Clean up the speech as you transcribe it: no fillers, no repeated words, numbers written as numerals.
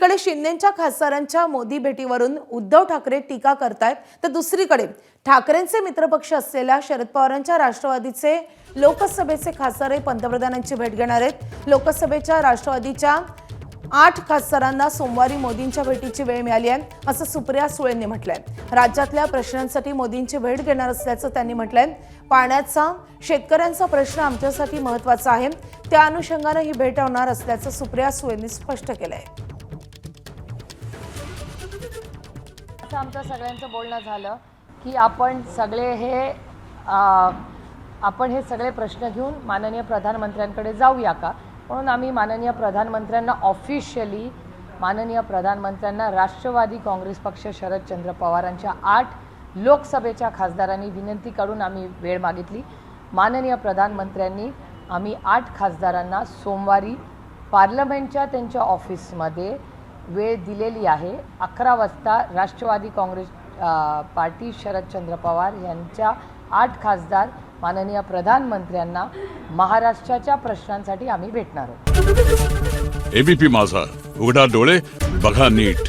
एकीकडे शिंदेच्या खासदारांच्या मोदी भेटीवरून उद्धव ठाकरे टीका करतायत, तर दुसरीकडे ठाकरेंचे मित्रपक्ष असलेल्या शरद पवारांच्या राष्ट्रवादीचे लोकसभेचे खासदारही पंतप्रधानांची भेट घेणार आहेत। लोकसभेच्या राष्ट्रवादीच्या 8 खासदारांना सोमवारी मोदींच्या भेटीची वेळ मिळाली आहे, असं सुप्रिया सुळेंनी म्हटलंय। राज्यातल्या प्रश्नांसाठी मोदींची भेट घेणार असल्याचं त्यांनी म्हटलंय। पाण्याचा शेतकऱ्यांचा प्रश्न आमच्यासाठी महत्त्वाचा आहे, त्या अनुषंगाने ही भेट होणार असल्याचं सुप्रिया सुळेंनी स्पष्ट केलंय। आमचं सगळ्यांचं बोलणं झालं की आपण हे सगळे प्रश्न घेऊन माननीय प्रधानमंत्र्यांकडे जाऊया का, म्हणून आम्ही माननीय प्रधानमंत्र्यांना ऑफिशियली माननीय प्रधानमंत्र्यांना राष्ट्रवादी काँग्रेस पक्ष शरदचंद्र पवारांच्या 8 लोकसभेच्या खासदारांनी विनंती करून आम्ही वेळ मागितली। माननीय प्रधानमंत्र्यांनी आम्ही 8 खासदारांना सोमवारी पार्लमेंटच्या त्यांच्या ऑफिसमध्ये वेळ दिलेली आहे। 11 वाजता राष्ट्रवादी काँग्रेस पार्टी शरदचंद्र पवार यांच्या 8 खासदार माननीय प्रधानमंत्र्यांना महाराष्ट्राच्या प्रश्नांसाठी आम्ही भेटणार आहोत। एबीपी माझा, उघडा डोळे बघा नीट।